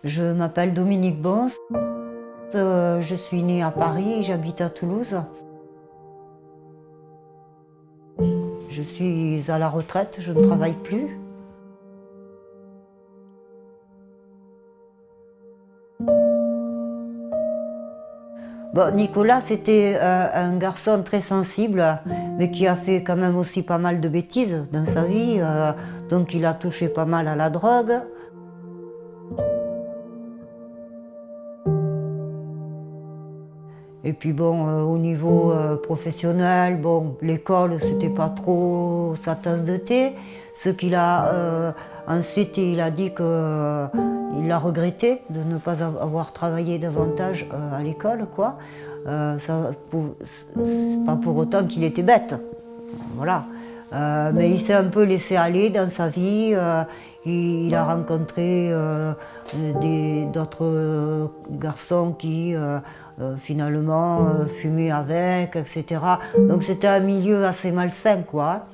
Je m'appelle Dominique Bons. Je suis née à Paris, j'habite à Toulouse. Je suis à la retraite, je ne travaille plus. Bon, Nicolas, c'était un garçon très sensible, mais qui a fait quand même aussi pas mal de bêtises dans sa vie. Donc il a touché pas mal à la drogue. Et puis bon, au niveau professionnel, bon, l'école, c'était pas trop sa tasse de thé. Ce qu'il a ensuite, il a dit que il a regretté de ne pas avoir travaillé davantage à l'école, quoi. C'est pas pour autant qu'il était bête, voilà. Mais il s'est un peu laissé aller dans sa vie. Il a rencontré d'autres garçons qui finalement fumaient avec, etc. Donc c'était un milieu assez malsain, quoi.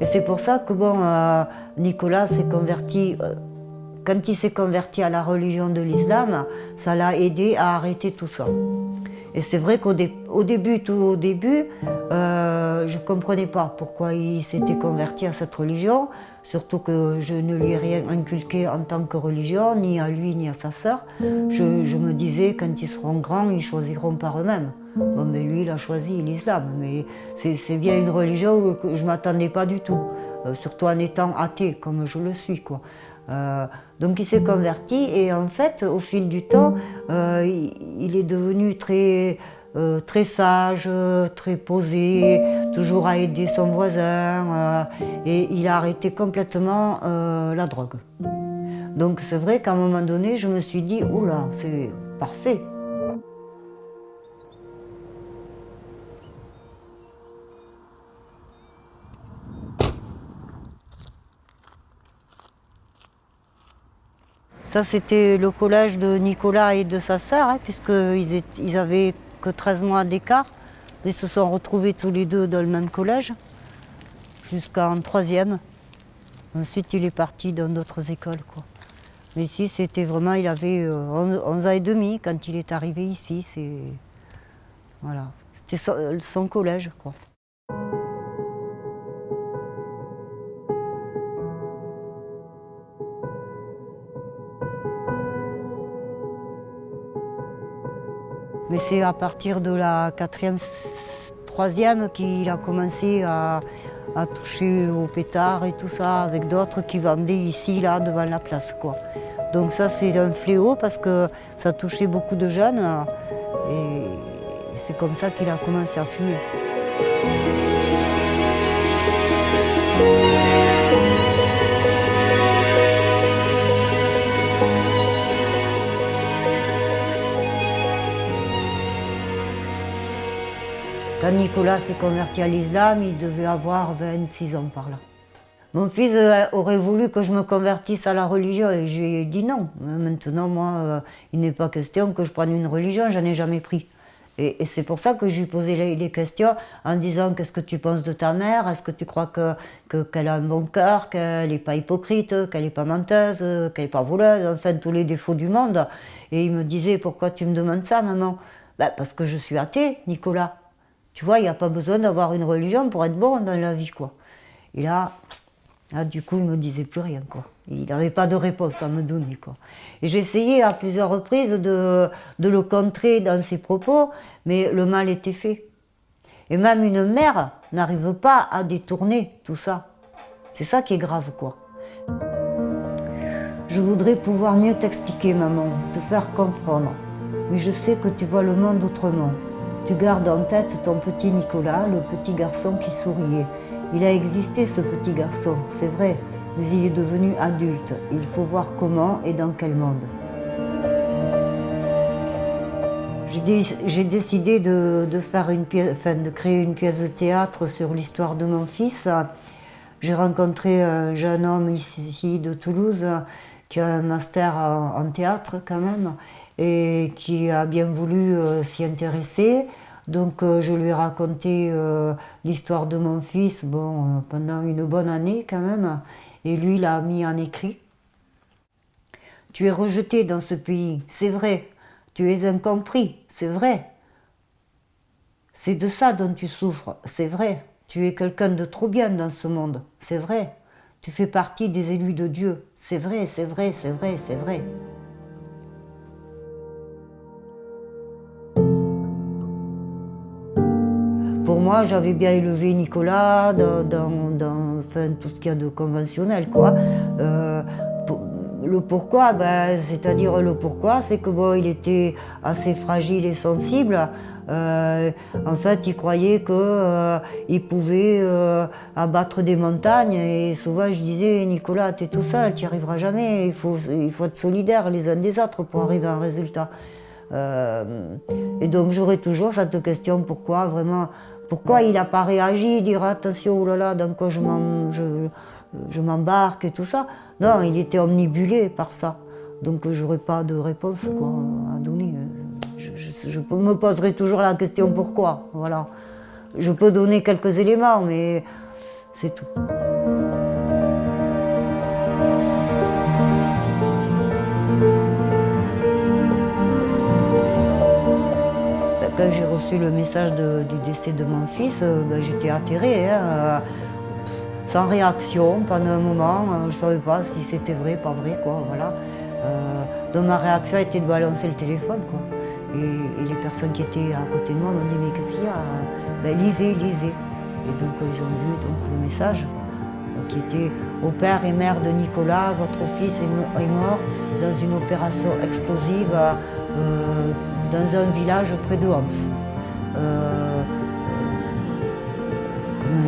Et c'est pour ça que bon, Nicolas s'est converti. Quand il s'est converti à la religion de l'islam, ça l'a aidé à arrêter tout ça. Et c'est vrai qu'au début, tout au début, je ne comprenais pas pourquoi il s'était converti à cette religion, surtout que je ne lui ai rien inculqué en tant que religion, ni à lui ni à sa sœur. Je me disais, quand ils seront grands, ils choisiront par eux-mêmes. Bon, mais lui, il a choisi l'islam, mais c'est bien une religion que je ne m'attendais pas du tout, surtout en étant athée, comme je le suis, quoi. Donc il s'est converti et en fait au fil du temps il est devenu très sage, très posé, toujours à aider son voisin et il a arrêté complètement la drogue. Donc c'est vrai qu'à un moment donné je me suis dit oula, c'est parfait. Ça, c'était le collège de Nicolas et de sa sœur, hein, puisqu'ils avaient que 13 mois d'écart. Ils se sont retrouvés tous les deux dans le même collège, jusqu'en troisième. Ensuite, il est parti dans d'autres écoles, quoi. Mais ici, c'était vraiment, il avait 11 ans et demi quand il est arrivé ici. Voilà. C'était son collège, quoi. Mais c'est à partir de la quatrième, troisième qu'il a commencé à toucher au pétard et tout ça, avec d'autres qui vendaient ici, là, devant la place, quoi. Donc ça, c'est un fléau parce que ça touchait beaucoup de jeunes et c'est comme ça qu'il a commencé à fumer. Quand Nicolas s'est converti à l'islam, il devait avoir 26 ans par là. Mon fils aurait voulu que je me convertisse à la religion et je lui ai dit non. Maintenant, moi, il n'est pas question que je prenne une religion, j'en ai jamais pris. Et c'est pour ça que je lui posais les questions en disant qu'est-ce que tu penses de ta mère? Est-ce que tu crois qu'elle a un bon cœur, qu'elle n'est pas hypocrite, qu'elle n'est pas menteuse, qu'elle n'est pas voleuse, enfin tous les défauts du monde. Et il me disait pourquoi tu me demandes ça, maman? Ben, parce que je suis athée, Nicolas. Tu vois, il n'y a pas besoin d'avoir une religion pour être bon dans la vie, quoi. Et là, du coup, il ne me disait plus rien, quoi. Il n'avait pas de réponse à me donner, quoi. Et j'ai essayé à plusieurs reprises de le contrer dans ses propos, mais le mal était fait. Et même une mère n'arrive pas à détourner tout ça. C'est ça qui est grave, quoi. Je voudrais pouvoir mieux t'expliquer, maman, te faire comprendre. Mais je sais que tu vois le monde autrement. Tu gardes en tête ton petit Nicolas, le petit garçon qui souriait. Il a existé ce petit garçon, c'est vrai, mais il est devenu adulte. Il faut voir comment et dans quel monde. J'ai décidé de créer une pièce de théâtre sur l'histoire de mon fils. J'ai rencontré un jeune homme ici de Toulouse qui a un master en théâtre quand même, et qui a bien voulu s'y intéresser. Donc je lui ai raconté l'histoire de mon fils pendant une bonne année quand même, et lui l'a mis en écrit. Tu es rejeté dans ce pays, c'est vrai. Tu es incompris, c'est vrai. C'est de ça dont tu souffres, c'est vrai. Tu es quelqu'un de trop bien dans ce monde, c'est vrai. Tu fais partie des élus de Dieu, c'est vrai, c'est vrai, c'est vrai, c'est vrai. Pour moi, j'avais bien élevé Nicolas dans enfin, tout ce qu'il y a de conventionnel, quoi. Le pourquoi, c'est-à-dire le pourquoi, c'est que bon, il était assez fragile et sensible. En fait, il croyait qu'il pouvait abattre des montagnes. Et souvent, je disais, Nicolas, t'es tout seul, tu n'y arriveras jamais. Il faut être solidaires les uns des autres pour arriver à un résultat. Et donc, j'aurais toujours cette question, pourquoi vraiment, pourquoi il n'a pas réagi, dire attention, oh là là, dans quoi je m'embarque et tout ça. Non, il était omnibulé par ça. Donc j'aurais pas de réponse quoi, à donner. Je me poserai toujours la question pourquoi. Voilà. Je peux donner quelques éléments, mais c'est tout. Quand j'ai reçu le message du décès de mon fils, j'étais atterrée. Sans réaction pendant un moment, je ne savais pas si c'était vrai, pas vrai, quoi, voilà. Donc ma réaction a été de balancer le téléphone, quoi. Et les personnes qui étaient à côté de moi m'ont dit mais qu'est-ce qu'il y a? Lisez, lisez. Et donc ils ont vu donc, le message qui était au père et mère de Nicolas, votre fils est mort dans une opération explosive dans un village près de Homs.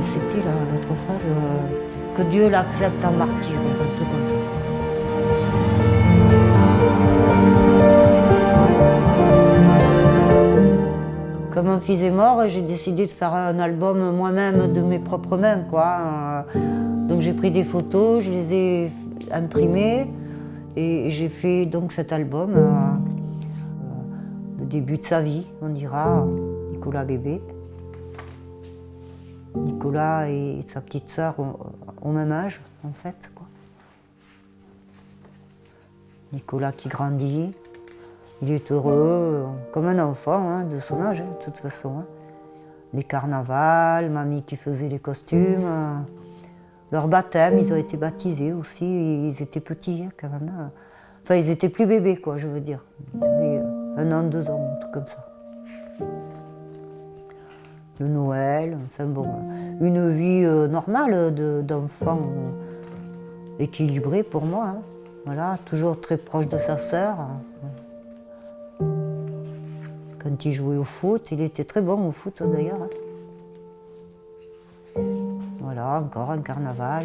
C'était l'autre phrase, que Dieu l'accepte en martyr, enfin tout comme ça. Quand mon fils est mort, j'ai décidé de faire un album moi-même de mes propres mains, quoi. Donc j'ai pris des photos, je les ai imprimées et j'ai fait donc cet album, le début de sa vie, on dira, Nicolas bébé. Nicolas et sa petite sœur ont au même âge, en fait, quoi. Nicolas qui grandit, il est heureux, comme un enfant de son âge, de toute façon. Les carnavals, mamie qui faisait les costumes, leur baptême, ils ont été baptisés aussi, ils étaient petits quand même. Enfin, ils étaient plus bébés, quoi, je veux dire. Ils avaient 1 an, 2 ans, un truc comme ça. Le Noël, enfin bon, une vie normale d'enfant équilibrée pour moi. Voilà, toujours très proche de sa sœur. Quand il jouait au foot, il était très bon au foot d'ailleurs. Voilà, encore un carnaval,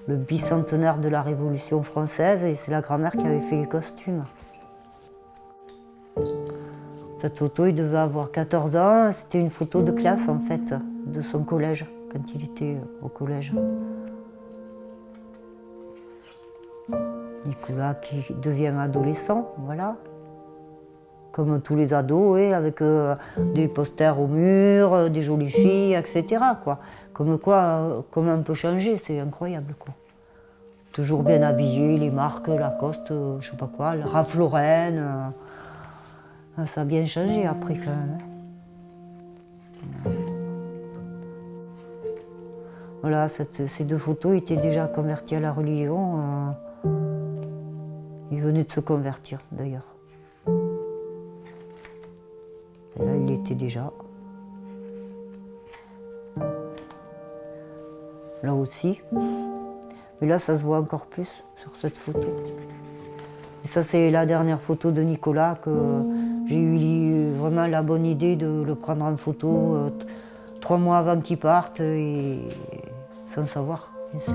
le bicentenaire de la Révolution française, et c'est la grand-mère qui avait fait les costumes. Cette photo, il devait avoir 14 ans, c'était une photo de classe en fait, de son collège, quand il était au collège. Nicolas qui devient adolescent, voilà. Comme tous les ados, avec des posters au mur, des jolies filles, etc. Quoi. Comme quoi, comment on peut changer, c'est incroyable, quoi. Toujours bien habillé, les marques, Lacoste, je sais pas quoi, Ralph Lauren. Ça a bien changé après quand même. Voilà, ces 2 photos étaient déjà convertis à la religion. Il venait de se convertir d'ailleurs. Et là, il était déjà. Là aussi. Mais là, ça se voit encore plus sur cette photo. Et ça, c'est la dernière photo de Nicolas que j'ai eu vraiment la bonne idée de le prendre en photo 3 mois avant qu'il parte, et sans savoir, bien sûr.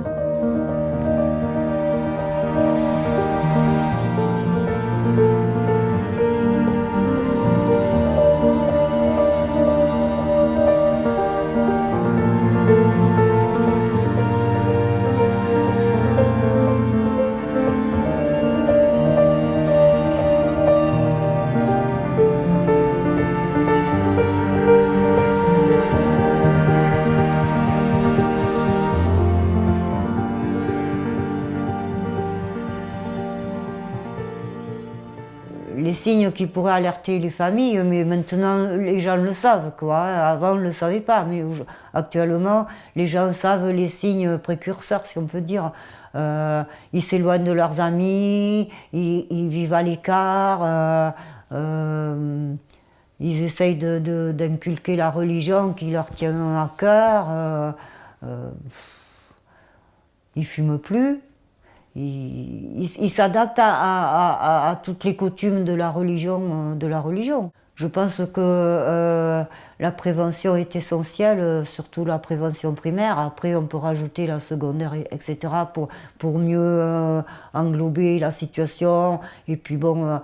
les signes qui pourraient alerter les familles, mais maintenant les gens le savent, quoi. Avant on ne le savait pas, mais actuellement les gens savent les signes précurseurs, si on peut dire. Ils s'éloignent de leurs amis, ils vivent à l'écart, ils essayent d'inculquer la religion qui leur tient à cœur, ils fument plus. Il s'adapte à toutes les coutumes de la religion. Je pense que la prévention est essentielle, surtout la prévention primaire. Après, on peut rajouter la secondaire, etc. pour mieux englober la situation. Et puis bon,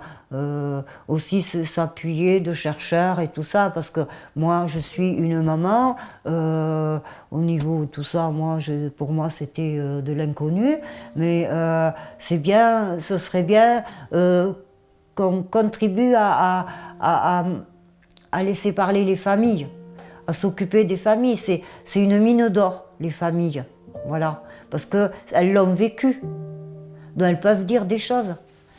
aussi s'appuyer de chercheurs et tout ça, parce que moi, je suis une maman. Au niveau de tout ça, pour moi, c'était de l'inconnu. Mais c'est bien, ce serait bien qu'on contribue à laisser parler les familles, à s'occuper des familles. C'est une mine d'or, les familles, voilà, parce qu'elles l'ont vécu, donc elles peuvent dire des choses.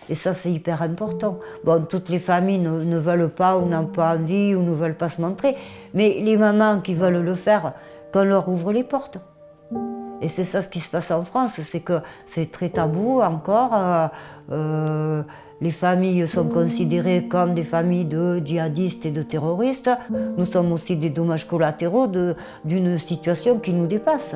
Et ça, c'est hyper important. Bon, toutes les familles ne veulent pas ou n'ont pas envie ou ne veulent pas se montrer, mais les mamans qui veulent le faire, qu'on leur ouvre les portes. Et c'est ça ce qui se passe en France, c'est que c'est très tabou encore. Les familles sont considérées comme des familles de djihadistes et de terroristes. Nous sommes aussi des dommages collatéraux d'une situation qui nous dépasse.